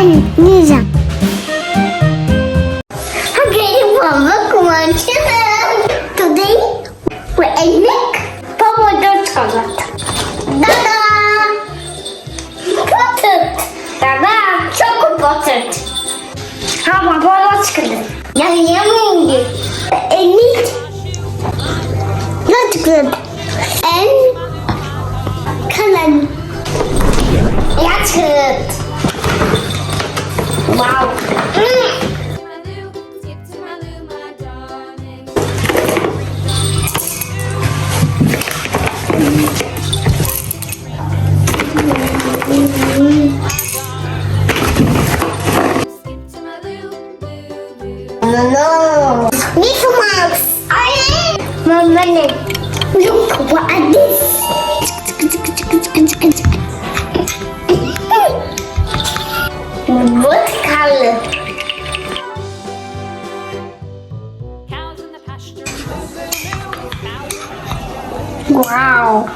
oynayacağım. Okay, welcome on today we're eating pomodoro salad. Dada! Potet! Dada! Çok potet! Ama bana çıkıyor. Yummy! Eat. That's good. And color. That's good. Wow. No. Mickey Mouse. Mama, look what I did. What color? Cows in the pasture. Wow.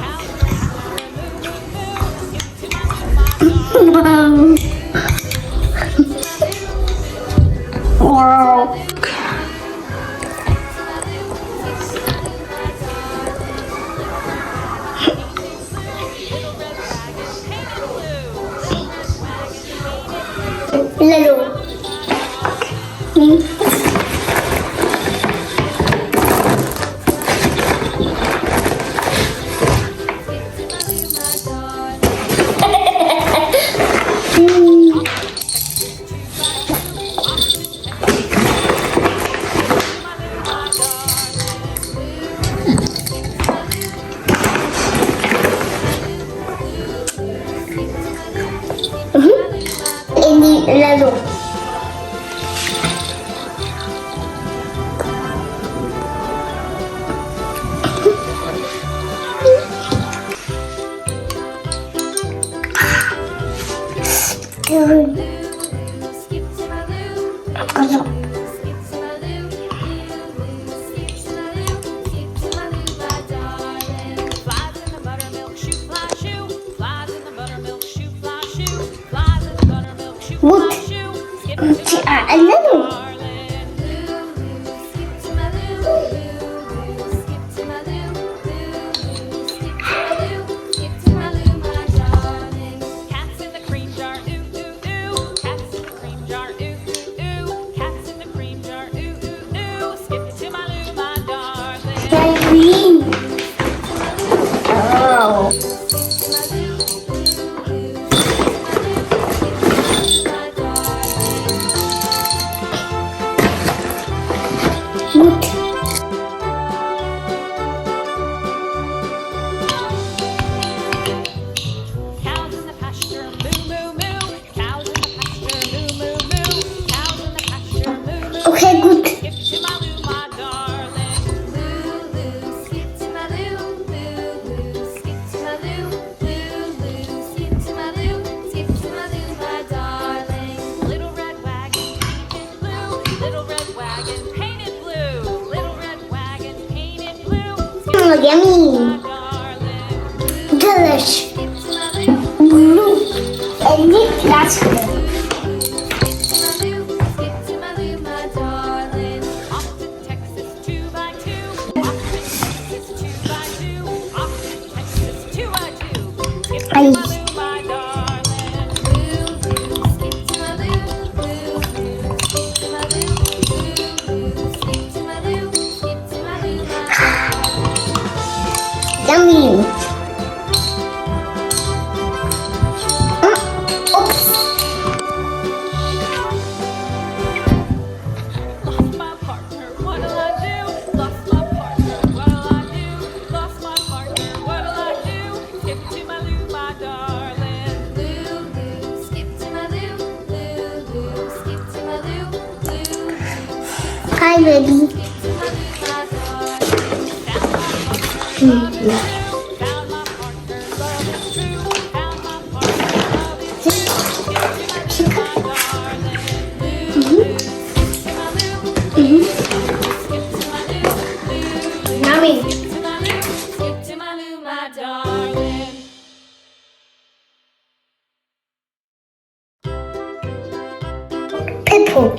Wow. Little. Ini lalu. What? Lalu. Cats in the cream jar, ooh ooh ooh. Cats in the cream jar, ooh ooh ooh. Cats in the cream jar, ooh ooh ooh. Skip it to my loo, my darling. Green. Oh. What? Cows in the pasture, moo moo moo. Cows in the pasture, moo moo moo. Cows in the pasture, moo moo. Okay, good. Skip to my loo, my darling. Loo loo, skip to my loo. Loo loo, skip to my loo. Loo loo, skip to my loo. Skip to my loo, my darling. Little red wagon painted blue. Little red wagon painted blue. Little red wagon painted blue. Skip Oh, yummy. my darling. Delish. Skip to my loo. Blue. And that's good. Skip to my loo, my darling. Off to Texas 2x2. Off to Texas 2x2. Off to Texas 2x2. Skip to my Ay. loo, my darling. Skip to my loo. Skip to my loo. Skip to my loo. Skip to my loo, my darling. Yummy. Oops. Lost my partner, what'll I do? Lost my partner, what'll I do? Lost my partner, what'll I do? Skip to my loo, my darling. Loo loo, skip to my loo. Loo loo, skip to my loo. Loo loo, Hi, baby. skip to my loo, my darling. Found my partner, love is true. Found my partner, love is true. Found my partner, love is true. Skip to my loo, my darling. Loo loo, skip to my loo. Skip to my loo. Loo loo, Yummy. skip to my loo. Skip to my loo, my darling. Purple.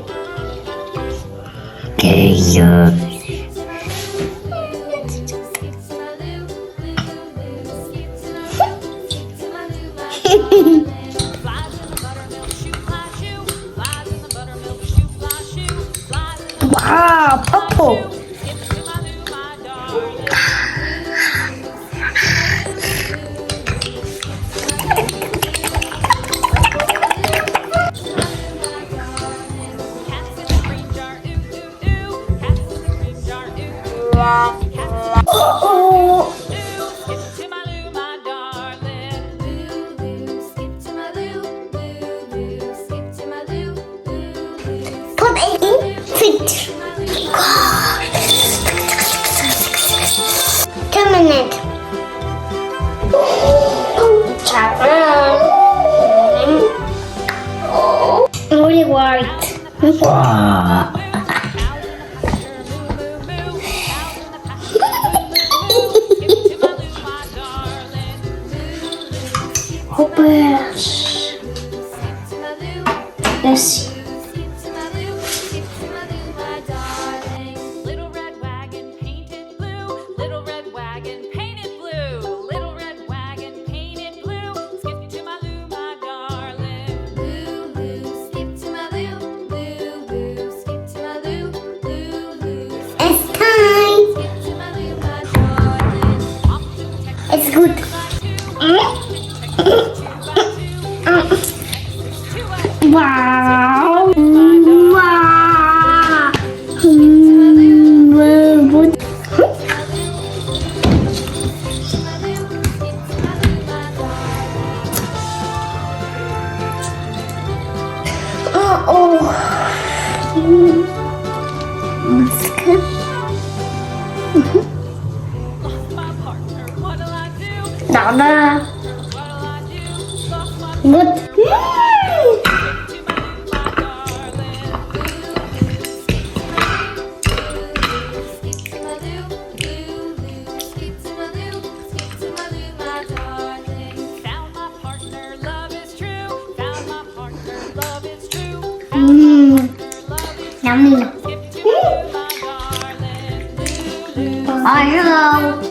Cysar. Wow, purple. Oh, put it in fridge. 2 minutes. Really white. Wow. Hoppers. Let's see. Little red wagon painted blue. Little red wagon painted blue. Little red wagon painted blue. Skip to my loo, my darling. Loo, loo, skip to my loo. Loo, loo, skip to my loo. Loo, loo, It's time. skip to my loo, my darling. Off to Texas It's good. Wow. Wow. What? Oh. That's good. Lost my partner, what'll I do? Dada. What'll I do? Lost my Good. Yummy. Hello.